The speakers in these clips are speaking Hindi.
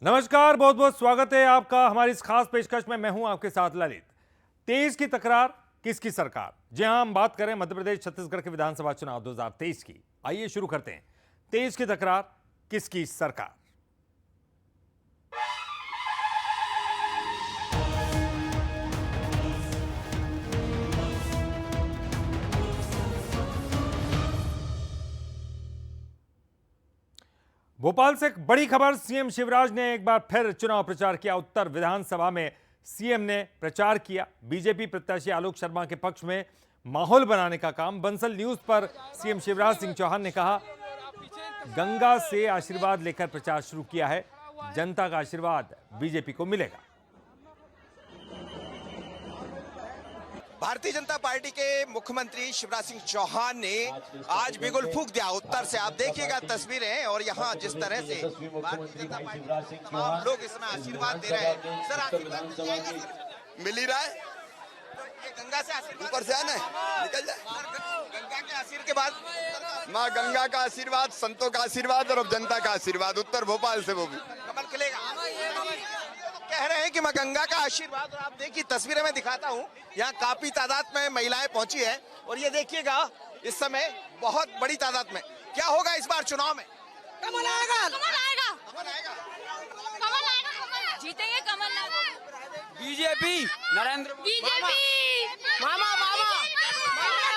नमस्कार, बहुत बहुत स्वागत है आपका हमारी इस खास पेशकश में। मैं हूं आपके साथ ललित। 23 की तकरार किसकी सरकार, जी हां, हम बात करें मध्य प्रदेश छत्तीसगढ़ के विधानसभा चुनाव 2023 की। आइए शुरू करते हैं। 23 की तकरार किसकी सरकार। भोपाल से एक बड़ी खबर। सीएम शिवराज ने एक बार फिर चुनाव प्रचार किया। उत्तर विधानसभा में सीएम ने प्रचार किया। बीजेपी प्रत्याशी आलोक शर्मा के पक्ष में माहौल बनाने का काम। बंसल न्यूज पर सीएम शिवराज सिंह चौहान ने कहा, गंगा से आशीर्वाद लेकर प्रचार शुरू किया है। जनता का आशीर्वाद बीजेपी को मिलेगा। भारतीय जनता पार्टी के मुख्यमंत्री शिवराज सिंह चौहान ने आज बिगुल फूंक दिया। उत्तर से आप देखिएगा तस्वीरें, और यहाँ जिस तरह से भारतीय जनता पार्टी के तमाम लोग इसमें आशीर्वाद दे रहे हैं। सर, आशीर्वाद मिल जाएगा? मिल ही रहा है। तो ये गंगा से आशीर्वाद ऊपर से आना है, निकल जाए। गंगा के आशीर्वाद के बाद माँ गंगा का आशीर्वाद, संतों का आशीर्वाद और अब जनता का आशीर्वाद उत्तर भोपाल से, वो भी कमल खिलेगा। कह रहे हैं कि माँ गंगा का आशीर्वाद। और आप देखिए तस्वीरें मैं दिखाता हूँ, यहाँ काफी तादाद में महिलाएं पहुंची है। और ये देखिएगा इस समय बहुत बड़ी तादाद में। क्या होगा इस बार चुनाव में? कमल आएगा, कमल आएगा, कमल आएगा, जीतेंगे कमल। बीजेपी, नरेंद्र बीजेपी, मामा मामा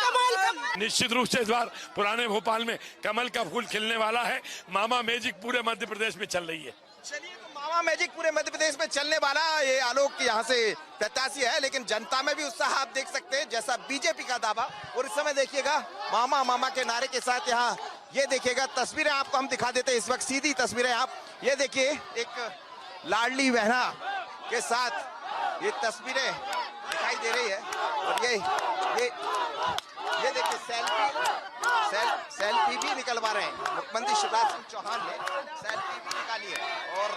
कमल। निश्चित रूप से इस बार पुराने भोपाल में कमल का फूल खिलने वाला है। मामा मैजिक पूरे मध्य प्रदेश में चल रही है। चलिए, तो मामा मैजिक पूरे मध्य प्रदेश में चलने वाला ये आलोक यहाँ से प्रत्याशी है, लेकिन जनता में भी उत्साह आप देख सकते हैं, जैसा बीजेपी का दावा। और इस समय देखिएगा मामा मामा के नारे के साथ यहाँ ये देखिएगा तस्वीरें आपको हम दिखा देते हैं इस वक्त, सीधी तस्वीरें आप ये देखिए। एक लाडली बहना के साथ ये तस्वीरें दिखाई दे रही है। और ये देखिए सेल्फी भी निकलवा रहे हैं। मुख्यमंत्री शिवराज सिंह चौहान ने सेल्फी भी निकाली है। और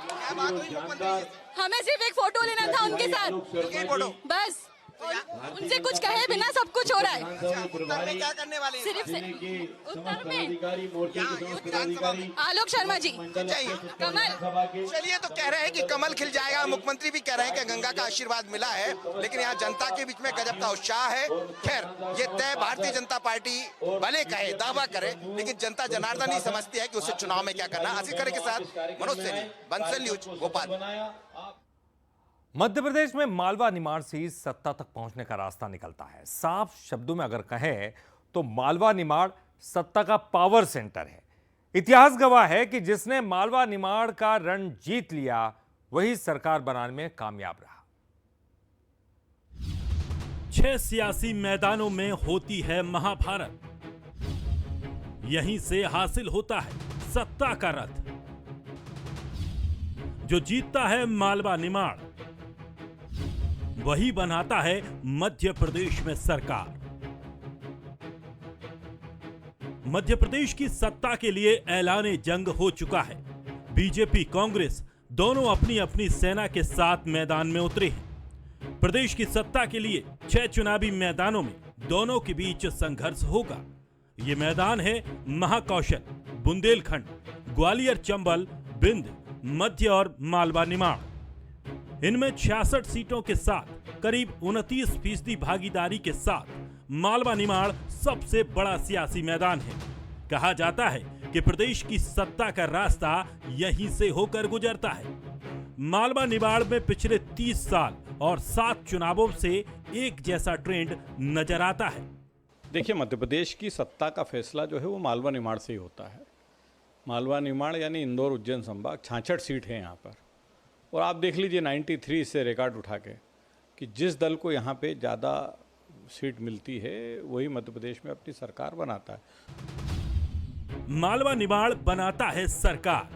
क्या बात हुई मुख्यमंत्री जी से? हमें सिर्फ एक फोटो लेना था उनके साथ, यही फोटो। बस। उनसे कुछ कहे बिना सब कुछ हो रहा है। उत्तर में क्या करने वाले हैं? सिर्फ उत्तर में विधानसभा में आलोक शर्मा जी चाहिए कमल। चलिए, तो कह रहे हैं कि कमल खिल जाएगा। मुख्यमंत्री भी कह रहे हैं कि गंगा का आशीर्वाद मिला है, लेकिन यहाँ जनता के बीच में गजब का उत्साह है। खैर, ये तय भारतीय जनता पार्टी भले कहे, दावा करे, लेकिन जनता जनार्दन ही समझती है कि उसे चुनाव में क्या करना। अजीज करे के साथ मनोज सैनी, बंसल न्यूज, भोपाल। मध्य प्रदेश में मालवा निमाड़ से ही सत्ता तक पहुंचने का रास्ता निकलता है। साफ शब्दों में अगर कहें तो मालवा निमाड़ सत्ता का पावर सेंटर है। इतिहास गवाह है कि जिसने मालवा निमाड़ का रण जीत लिया वही सरकार बनाने में कामयाब रहा। 6 सियासी मैदानों में होती है महाभारत। यहीं से हासिल होता है सत्ता का रथ। जो जीतता है मालवा निमाड़ वही बनाता है मध्य प्रदेश में सरकार। मध्य प्रदेश की सत्ता के लिए ऐलाने जंग हो चुका है। बीजेपी कांग्रेस दोनों अपनी अपनी सेना के साथ मैदान में उतरे हैं। प्रदेश की सत्ता के लिए 6 चुनावी मैदानों में दोनों के बीच संघर्ष होगा। ये मैदान है महाकौशल, बुंदेलखंड, ग्वालियर, चंबल, बिंद, मध्य और मालवा निमाड़। इनमें 66 सीटों के साथ करीब 29% भागीदारी के साथ मालवा निमाड़ सबसे बड़ा सियासी मैदान है। कहा जाता है कि प्रदेश की सत्ता का रास्ता यहीं से होकर गुजरता है। मालवा निमाड़ में पिछले 30 साल और 7 चुनावों से एक जैसा ट्रेंड नजर आता है। देखिए, मध्य प्रदेश की सत्ता का फैसला जो है वो मालवा निमाड़ से ही होता है। मालवा निमाड़ यानी इंदौर उज्जैन संभाग 66 सीट है यहाँ पर। और आप देख लीजिए 93 से रिकॉर्ड उठा के कि जिस दल को यहाँ पे ज़्यादा सीट मिलती है वही मध्य प्रदेश में अपनी सरकार बनाता है। मालवा निमाड़ बनाता है सरकार।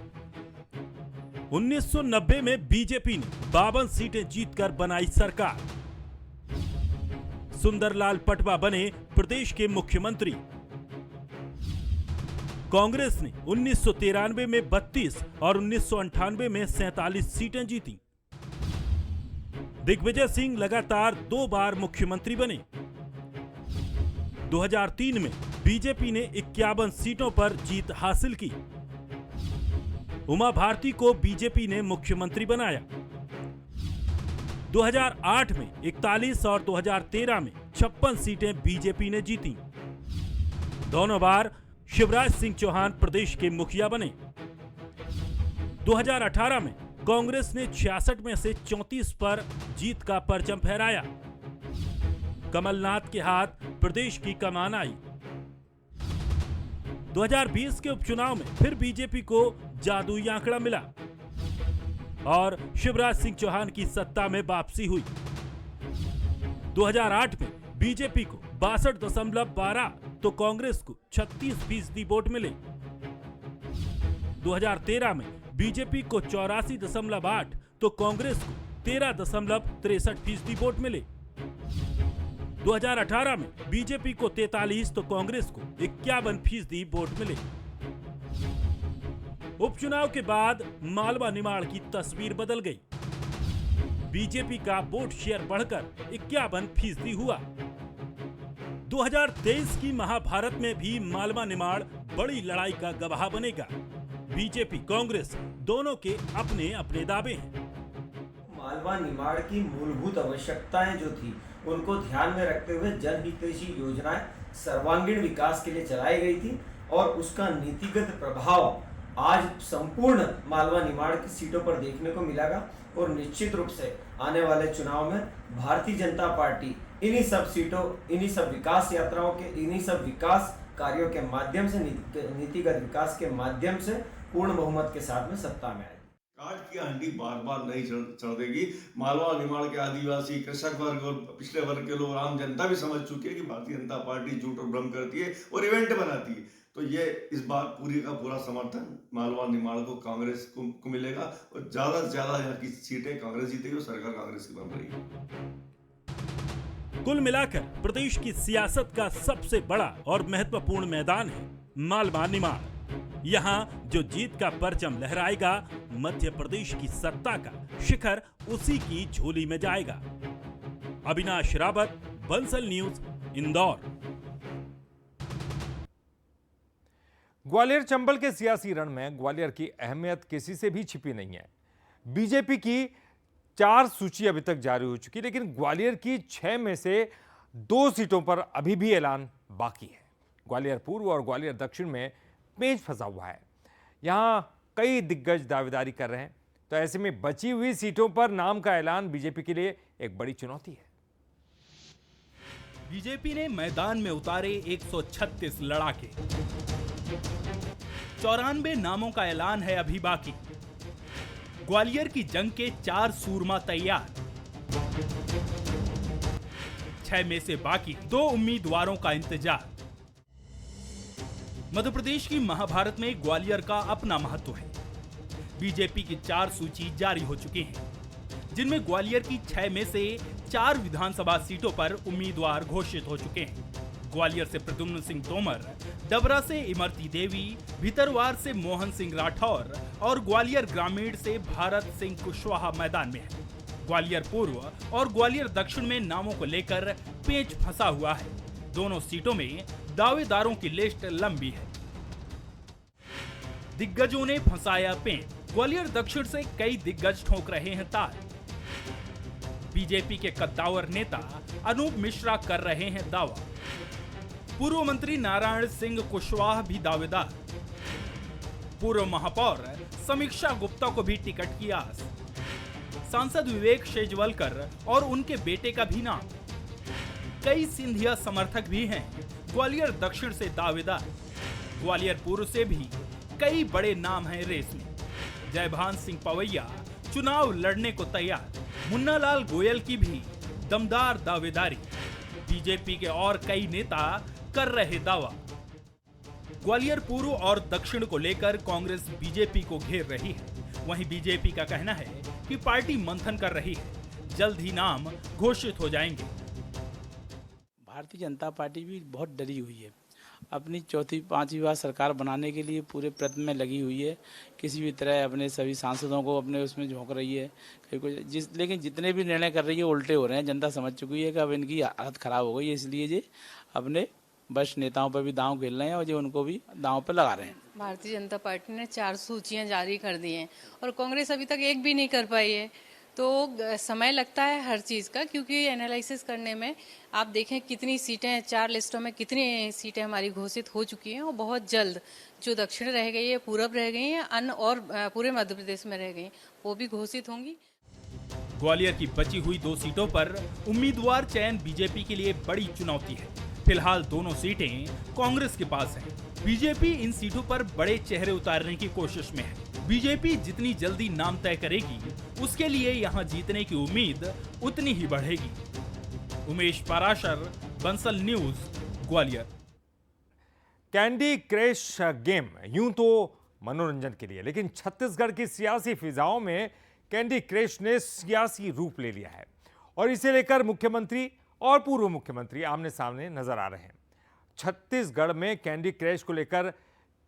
1990 में बीजेपी ने 52 सीटें जीतकर बनाई सरकार। सुंदरलाल पटवा बने प्रदेश के मुख्यमंत्री। कांग्रेस ने 1993 में 32 और 1998 में 47 सीटें जीती। दिग्विजय सिंह लगातार 2 बार मुख्यमंत्री बने। 2003 में बीजेपी ने 51 सीटों पर जीत हासिल की। उमा भारती को बीजेपी ने मुख्यमंत्री बनाया। 2008 में 41 और 2013 में 56 सीटें बीजेपी ने जीती। दोनों बार शिवराज सिंह चौहान प्रदेश के मुखिया बने। 2018 में कांग्रेस ने 66 में से 34 पर जीत का परचम फहराया। कमलनाथ के हाथ प्रदेश की कमान आई। 2020 के उपचुनाव में फिर बीजेपी को जादुई आंकड़ा मिला और शिवराज सिंह चौहान की सत्ता में वापसी हुई। 2008 में बीजेपी को 62.12 तो कांग्रेस को 36% वोट मिले। 2013 में बीजेपी को 84.8 तो कांग्रेस को 13.63% वोट मिले। 2018 में बीजेपी को 43 तो कांग्रेस को 51% वोट मिले। उपचुनाव के बाद मालवा निमाड़ की तस्वीर बदल गई। बीजेपी का वोट शेयर बढ़कर 51% हुआ। 2023 की महाभारत में भी मालवा निमाड़ बड़ी लड़ाई का गवाह बनेगा। बीजेपी कांग्रेस दोनों के अपने अपने दावे हैं। मालवा निमाड़ की मूलभूत आवश्यकताएं जो थी उनको ध्यान में रखते हुए जनहितैषी योजनाएं सर्वांगीण विकास के लिए चलाई गई थी और उसका नीतिगत प्रभाव आज संपूर्ण मालवा निमाड़ की सीटों पर देखने को मिलेगा और निश्चित रूप से आने वाले चुनाव में भारतीय जनता पार्टी इन्हीं सब सीटों, इन्हीं सब विकास यात्राओं के, इन्हीं सब विकास कार्यों के माध्यम से, नीतिगत विकास के माध्यम से पूर्ण बहुमत के साथ में सत्ता में आएगी। काट की हंडी बार बार नहीं चढ़ देगी। मालवा निमाड़ के आदिवासी, कृषक वर्ग और पिछड़े वर्ग के लोग, आम जनता भी समझ चुकी है कि भारतीय जनता पार्टी झूठ और भ्रम करती है और इवेंट बनाती है। तो ये इस बार पूरी का पूरा समर्थन मालवा निमाड़ को कांग्रेस को मिलेगा और ज्यादा से ज्यादा यहाँ की सीटें कांग्रेस जीतेगी और सरकार कांग्रेस की बन रही है। कुल मिलाकर प्रदेश की सियासत का सबसे बड़ा और महत्वपूर्ण मैदान है मालवा निमाड़। यहाँ जो जीत का परचम लहराएगा, मध्य प्रदेश की सत्ता का शिखर उसी की झोली में जाएगा। अविनाश रावत, बंसल न्यूज, इंदौर। ग्वालियर चंबल के सियासी रण में ग्वालियर की अहमियत किसी से भी छिपी नहीं है। बीजेपी की 4 सूची अभी तक जारी हो चुकी, लेकिन ग्वालियर की 6 में से 2 सीटों पर अभी भी ऐलान बाकी है। ग्वालियर पूर्व और ग्वालियर दक्षिण में पेंच फंसा हुआ है। यहां कई दिग्गज दावेदारी कर रहे हैं, तो ऐसे में बची हुई सीटों पर नाम का ऐलान बीजेपी के लिए एक बड़ी चुनौती है। बीजेपी ने मैदान में उतारे 136 लड़ाके, 94 नामों का ऐलान है अभी बाकी। ग्वालियर की जंग के 4 सूरमा तैयार, 6 में से बाकी 2 उम्मीदवारों का इंतजार। मध्य प्रदेश की महाभारत में ग्वालियर का अपना महत्व है। बीजेपी की 4 सूची जारी हो चुकी हैं, जिनमें ग्वालियर की 6 में से 4 विधानसभा सीटों पर उम्मीदवार घोषित हो चुके हैं। ग्वालियर से प्रद्युम्न सिंह तोमर, डबरा से इमरती देवी, भितरवार से मोहन सिंह राठौर और ग्वालियर ग्रामीण से भारत सिंह कुशवाहा मैदान में है। ग्वालियर पूर्व और ग्वालियर दक्षिण में नामों को लेकर पेंच फंसा हुआ है। दोनों सीटों में दावेदारों की लिस्ट लंबी है। दिग्गजों ने फंसाया पेंच। ग्वालियर दक्षिण से कई दिग्गज ठोक रहे हैं ताल। बीजेपी के कद्दावर नेता अनूप मिश्रा कर रहे हैं दावा। पूर्व मंत्री नारायण सिंह कुशवाहा भी दावेदार। पूर्व महापौर समीक्षा गुप्ता को भी टिकट की आस। सांसद विवेक शेजवलकर और उनके बेटे का भी नाम। कई सिंधिया समर्थक भी हैं ग्वालियर दक्षिण से दावेदार। ग्वालियर पूर्व से भी कई बड़े नाम हैं रेस में। जयभान सिंह पवैया चुनाव लड़ने को तैयार। मुन्नालाल गोयल की भी दमदार दावेदारी। बीजेपी के और कई नेता कर रहे दावा। ग्वालियर पूर्व और दक्षिण को लेकर कांग्रेस बीजेपी को घेर रही है। वहीं बीजेपी का कहना है कि पार्टी मंथन कर रही है, जल्द ही नाम घोषित हो जाएंगे। भारतीय जनता पार्टी भी बहुत डरी हुई है। अपनी 4th-5वीं बार सरकार बनाने के लिए पूरे प्रयत्न में लगी हुई है। किसी भी तरह अपने सभी सांसदों को अपने उसमें झोंक रही है। लेकिन जितने भी निर्णय कर रही है उल्टे हो रहे हैं। जनता समझ चुकी है कि अब इनकी हालत खराब हो गई है, इसलिए ये अपने वरिष्ठ नेताओं पर भी दांव खेल रहे हैं और जो उनको भी दांव पर लगा रहे हैं। भारतीय जनता पार्टी ने 4 सूचियां जारी कर दी हैं और कांग्रेस अभी तक एक भी नहीं कर पाई है। तो समय लगता है हर चीज़ का, क्योंकि एनालिसिस करने में आप देखें कितनी सीटें, 4 लिस्टों में कितनी सीटें हमारी घोषित हो चुकी हैं और बहुत जल्द जो दक्षिण रह गई है, पूरब रह गई है, अन्य और पूरे मध्य प्रदेश में रह गई, वो भी घोषित होंगी। ग्वालियर की बची हुई 2 सीटों पर उम्मीदवार चयन बीजेपी के लिए बड़ी चुनौती है। फिलहाल दोनों सीटें कांग्रेस के पास हैं। बीजेपी इन सीटों पर बड़े चेहरे उतारने की कोशिश में है। बीजेपी जितनी जल्दी नाम तय करेगी, उसके लिए यहां जीतने की उम्मीद उतनी ही बढ़ेगी। Umesh Parashar, Bansal news, Gwalior. Candy crush game यूं तो मनोरंजन के लिए, लेकिन छत्तीसगढ़ की सियासी फिजाओं में कैंडी क्रश ने सियासी रूप ले लिया है और इसे लेकर मुख्यमंत्री और पूर्व मुख्यमंत्री आमने सामने नजर आ रहे हैं। छत्तीसगढ़ में कैंडी क्रश को लेकर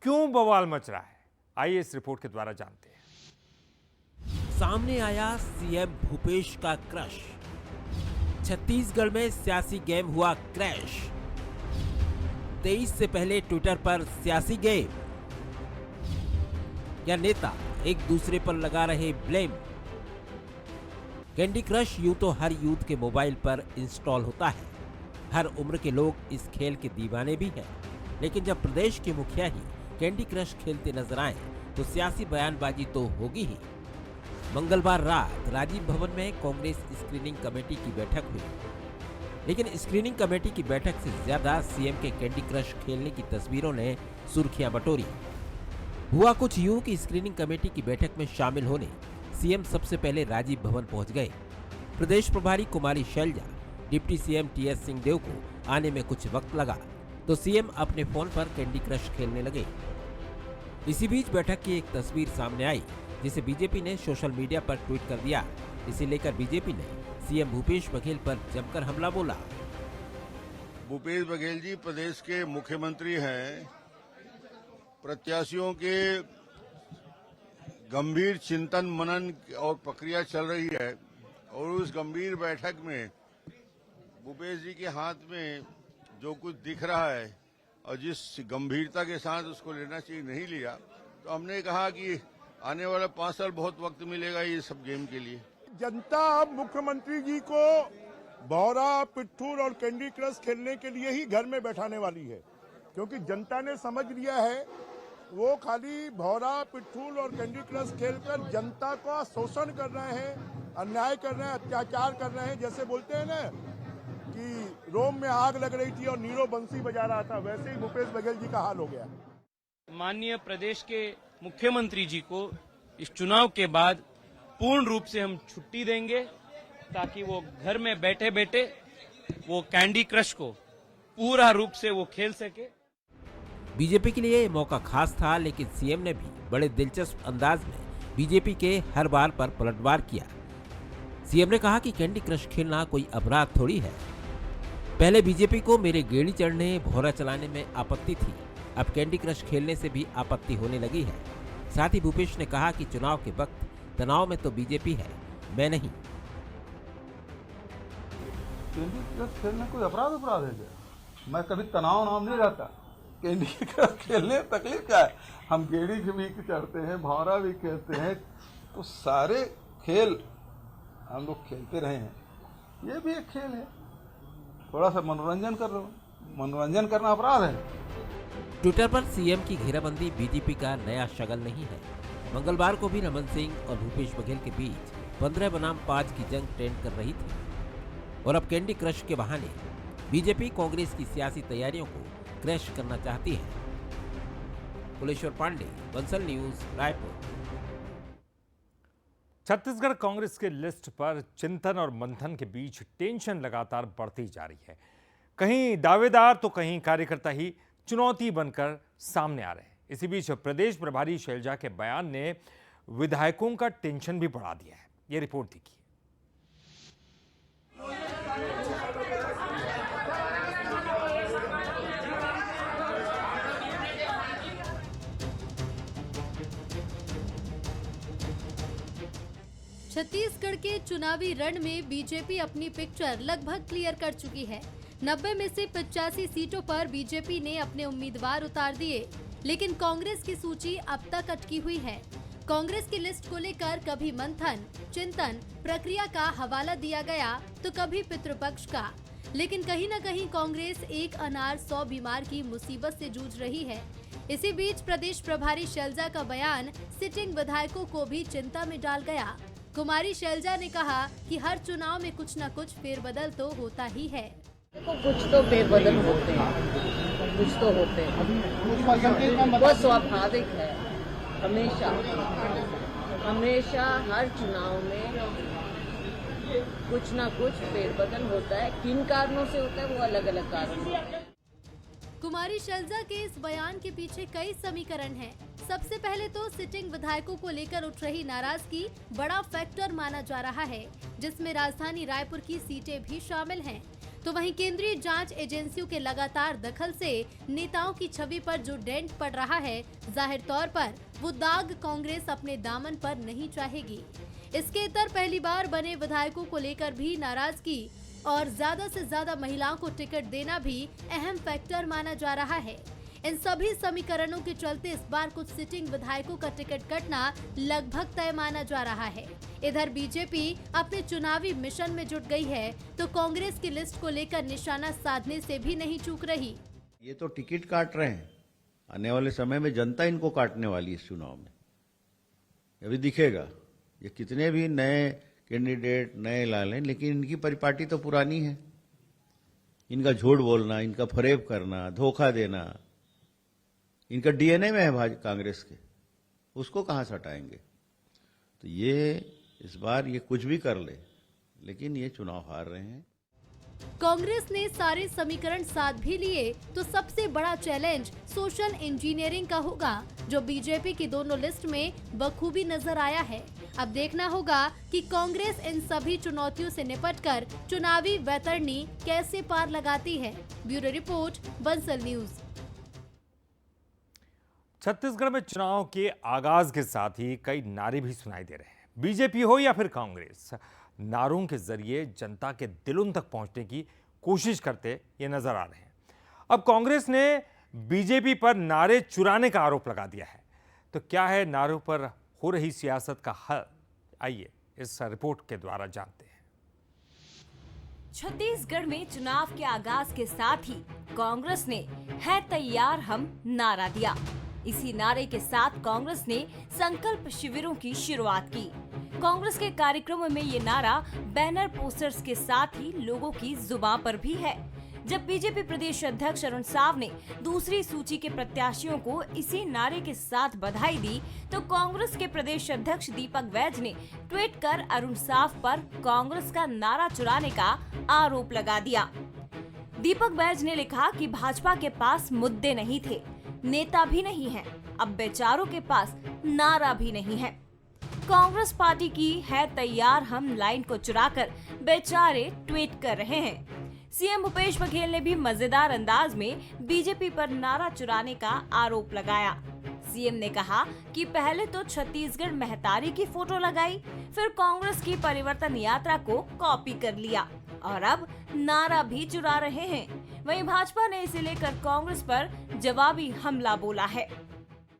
क्यों बवाल मच रहा है, आइए इस रिपोर्ट के द्वारा जानते हैं। सामने आया सीएम भूपेश का क्रश। छत्तीसगढ़ में सियासी गेम हुआ क्रैश। 23 से पहले ट्विटर पर सियासी गेम या नेता एक दूसरे पर लगा रहे ब्लेम। कैंडी क्रश यूं तो हर यूथ के मोबाइल पर इंस्टॉल होता है, हर उम्र के लोग इस खेल के दीवाने भी हैं, लेकिन जब प्रदेश के मुखिया ही कैंडी क्रश खेलते नजर आए तो सियासी बयानबाजी तो होगी ही। मंगलवार रात राजीव भवन में कांग्रेस स्क्रीनिंग कमेटी की बैठक हुई, लेकिन स्क्रीनिंग कमेटी की बैठक से ज्यादा सीएम के कैंडी क्रश खेलने की तस्वीरों ने सुर्खियां बटोरी। हुआ कुछ यूं कि स्क्रीनिंग कमेटी की बैठक में शामिल होने सीएम सबसे पहले राजीव भवन पहुंच गए। प्रदेश प्रभारी कुमारी शैलजा, डिप्टी सीएम टीएस सिंहदेव को आने में कुछ वक्त लगा तो सीएम अपने फोन पर कैंडी क्रश खेलने लगे। इसी बीच बैठक की एक तस्वीर सामने आई जिसे बीजेपी ने सोशल मीडिया पर ट्वीट कर दिया। इसे लेकर बीजेपी ने सीएम भूपेश बघेल पर जमकर हमला बोला। भूपेश बघेल जी प्रदेश के मुख्यमंत्री हैं, प्रत्याशियों के गंभीर चिंतन मनन और प्रक्रिया चल रही है और उस गंभीर बैठक में भूपेश जी के हाथ में जो कुछ दिख रहा है और जिस गंभीरता के साथ उसको लेना चाहिए नहीं लिया, तो हमने कहा कि आने वाला 5 साल बहुत वक्त मिलेगा ये सब गेम के लिए। जनता अब मुख्यमंत्री जी को भौरा, पिट्ठूर और कैंडी क्रश खेलने के लिए ही घर में बैठाने वाली है, क्योंकि जनता ने समझ लिया है वो खाली भौरा, पिट्ठूल और कैंडी क्रश खेलकर जनता का शोषण कर रहे हैं, अन्याय कर रहे हैं, अत्याचार कर रहे हैं। जैसे बोलते हैं ना कि रोम में आग लग रही थी और नीरो बंसी बजा रहा था, वैसे ही भूपेश बघेल जी का हाल हो गया। माननीय प्रदेश के मुख्यमंत्री जी को इस चुनाव के बाद पूर्ण रूप से हम छुट्टी देंगे ताकि वो घर में बैठे बैठे वो कैंडी क्रश को पूरा रूप से वो खेल सके। बीजेपी के लिए ये मौका खास था, लेकिन सीएम ने भी बड़े दिलचस्प अंदाज में बीजेपी के हर बार पर पलटवार किया। सीएम ने कहा कि कैंडी क्रश खेलना कोई अपराध थोड़ी है। पहले बीजेपी को मेरे गेड़ी चढ़ने, भौरा चलाने में आपत्ति थी, अब कैंडी क्रश खेलने से भी आपत्ति होने लगी है। साथ ही भूपेश ने कहा कि चुनाव के वक्त तनाव में तो बीजेपी है, मैं नहीं। कैंडी क्रश खेलने कोई अपराध है क्या? मैं कभी तनाव नाम नहीं रहता। कैंडी क्रश खेलने में तकलीफ क्या है? हम गेड़ी भी चढ़ते हैं, भौरा भी खेलते हैं, तो सारे खेल हम लोग खेलते रहे हैं। ये भी एक खेल है, थोड़ा सा मनोरंजन कर रहा हूँ। मनोरंजन करना अपराध है। ट्विटर पर सीएम की घेराबंदी बीजेपी का नया शगल नहीं है। मंगलवार को भी रमन सिंह और भूपेश बघेल के बीच 15 बनाम 5 की जंग ट्रेंड कर रही थी और अब कैंडी क्रश के बहाने बीजेपी कांग्रेस की सियासी तैयारियों को क्रैश करना चाहती है। कुलेश्वर पांडे, बंसल न्यूज, रायपुर। छत्तीसगढ़ कांग्रेस के लिस्ट पर चिंतन और मंथन के बीच टेंशन लगातार बढ़ती जा रही है। कहीं दावेदार तो कहीं कार्यकर्ता ही चुनौती बनकर सामने आ रहे हैं। इसी बीच प्रदेश प्रभारी शैलजा के बयान ने विधायकों का टेंशन भी बढ़ा दिया है। ये रिपोर्ट देखिए। छत्तीसगढ़ के चुनावी रण में बीजेपी अपनी पिक्चर लगभग क्लियर कर चुकी है। 90 में से 85 सीटों पर बीजेपी ने अपने उम्मीदवार उतार दिए, लेकिन कांग्रेस की सूची अब तक अटकी हुई है। कांग्रेस की लिस्ट को लेकर कभी मंथन, चिंतन, प्रक्रिया का हवाला दिया गया तो कभी पितृपक्ष का, लेकिन कहीं न कहीं कांग्रेस एक अनार 100 बीमार की मुसीबत से जूझ रही है। इसी बीच प्रदेश प्रभारी शैलजा का बयान सिटिंग विधायकों को भी चिंता में डाल गया। कुमारी शैलजा ने कहा कि हर चुनाव में कुछ न कुछ फेरबदल तो होता ही है। कुछ तो फेरबदल होते हैं, कुछ तो होते हैं, वो स्वाभाविक है। हमेशा हर चुनाव में कुछ ना कुछ फेरबदल होता है। किन कारणों से होता है वो अलग अलग कारण है। कुमारी शैलजा के इस बयान के पीछे कई समीकरण हैं। सबसे पहले तो सिटिंग विधायकों को लेकर उठ रही नाराजगी बड़ा फैक्टर माना जा रहा है, जिसमें राजधानी रायपुर की सीटें भी शामिल हैं। तो वहीं केंद्रीय जांच एजेंसियों के लगातार दखल से नेताओं की छवि पर जो डेंट पड़ रहा है, जाहिर तौर पर वो दाग कांग्रेस अपने दामन पर नहीं चाहेगी। इसके इतर पहली बार बने विधायकों को लेकर भी नाराजगी और ज्यादा से ज्यादा महिलाओं को टिकट देना भी अहम फैक्टर माना जा रहा है। इन सभी समीकरणों के चलते इस बार कुछ सिटिंग विधायकों का टिकट कटना लगभग तय माना जा रहा है। इधर बीजेपी अपने चुनावी मिशन में जुट गई है, तो कांग्रेस की लिस्ट को लेकर निशाना साधने से भी नहीं चूक रही। ये तो टिकट काट रहे हैं, आने वाले समय में जनता इनको काटने वाली है। इस चुनाव में अभी दिखेगा, ये कितने भी नए कैंडिडेट नए ला लें, लेकिन इनकी परिपाटी तो पुरानी है। इनका झूठ बोलना, इनका फरेब करना, धोखा देना, इनका डीएनए में है कांग्रेस के, उसको कहां से हटाएंगे। तो ये इस बार ये कुछ भी कर ले, लेकिन ये चुनाव हार रहे हैं। कांग्रेस ने सारे समीकरण साथ भी लिए तो सबसे बड़ा चैलेंज सोशल इंजीनियरिंग का होगा, जो बीजेपी की दोनों लिस्ट में बखूबी नजर आया है। अब देखना होगा कि कांग्रेस इन सभी चुनौतियों से निपटकर चुनावी वैतरणी कैसे पार लगाती है। Bureau report, Bansal news. Chhattisgarh में चुनाव के आगाज के साथ ही कई नारे भी सुनाई दे रहे हैं। बीजेपी हो या फिर कांग्रेस, नारों के जरिए जनता के दिलों तक पहुंचने की कोशिश करते ये नजर आ रहे हैं। अब कांग्रेस ने बीजेपी पर नारे चुराने का आरोप लगा दिया है, तो क्या है नारों पर हो रही सियासत का हल? आइए इस रिपोर्ट के द्वारा जानते हैं। छत्तीसगढ़ में चुनाव के आगाज के साथ ही कांग्रेस ने है तैयार हम नारा दिया। इसी नारे के साथ कांग्रेस ने संकल्प शिविरों की शुरुआत की। कांग्रेस के कार्यक्रमों में ये नारा बैनर पोस्टर्स के साथ ही लोगों की जुबान पर भी है। जब बीजेपी प्रदेश अध्यक्ष अरुण साव ने दूसरी सूची के प्रत्याशियों को इसी नारे के साथ बधाई दी, तो कांग्रेस के प्रदेश अध्यक्ष दीपक वैज ने ट्वीट कर अरुण साव पर कांग्रेस का नारा चुराने का आरोप लगा दिया। दीपक वैज ने लिखा कि भाजपा के पास मुद्दे नहीं थे, नेता भी नहीं है, अब बेचारों के पास नारा भी नहीं है। कांग्रेस पार्टी की है तैयार हम लाइन को चुराकर बेचारे ट्वीट कर रहे हैं। सीएम भूपेश बघेल ने भी मजेदार अंदाज में बीजेपी पर नारा चुराने का आरोप लगाया। सीएम ने कहा कि पहले तो छत्तीसगढ़ महतारी की फोटो लगाई, फिर कांग्रेस की परिवर्तन यात्रा को कॉपी कर लिया और अब नारा भी चुरा रहे हैं। वहीं भाजपा ने इसे लेकर कांग्रेस पर जवाबी हमला बोला है।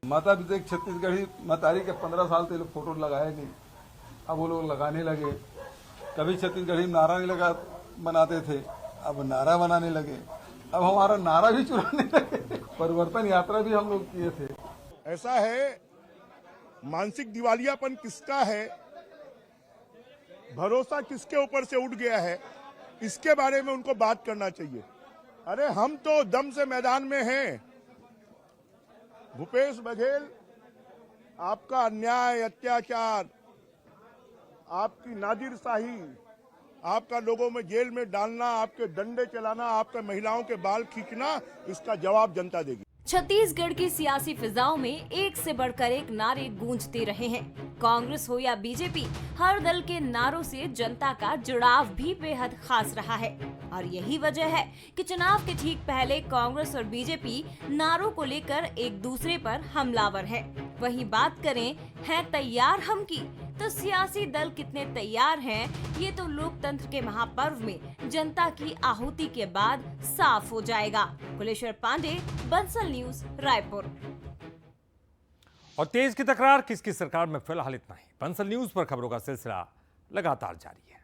माता पिता छत्तीसगढ़ी महतारी के 15 साल से लोग फोटो लगाए नहीं, अब वो लोग लगाने लगे। कभी छत्तीसगढ़ी नारा नहीं लगा बनाते थे, अब नारा बनाने लगे। अब हमारा नारा भी चुराने लगे। परिवर्तन यात्रा भी हम लोग किए थे। ऐसा है, मानसिक दिवालियापन किसका है, भरोसा किसके ऊपर से उठ गया है, इसके बारे में उनको बात करना चाहिए। अरे हम तो दम से मैदान में हैं। भूपेश बघेल, आपका अन्याय, अत्याचार, आपकी नादिरशाही, आपका लोगों में जेल में डालना, आपके डंडे चलाना, आपका महिलाओं के बाल खींचना, इसका जवाब जनता देगी। छत्तीसगढ़ की सियासी फिजाओं में एक से बढ़कर एक नारे गूंजते रहे हैं। कांग्रेस हो या बीजेपी, हर दल के नारों से जनता का जुड़ाव भी बेहद खास रहा है और यही वजह है कि चुनाव के ठीक पहले कांग्रेस और बीजेपी नारों को लेकर एक दूसरे पर हमलावर है। वहीं बात करें है तैयार हम की, तो सियासी दल कितने तैयार हैं, ये तो लोकतंत्र के महापर्व में जनता की आहुति के बाद साफ हो जाएगा। कुलेश्वर पांडे, बंसल न्यूज, रायपुर। और तेज की तकरार किसकी सरकार में फिलहाल इतना ही। बंसल न्यूज पर खबरों का सिलसिला लगातार जारी है।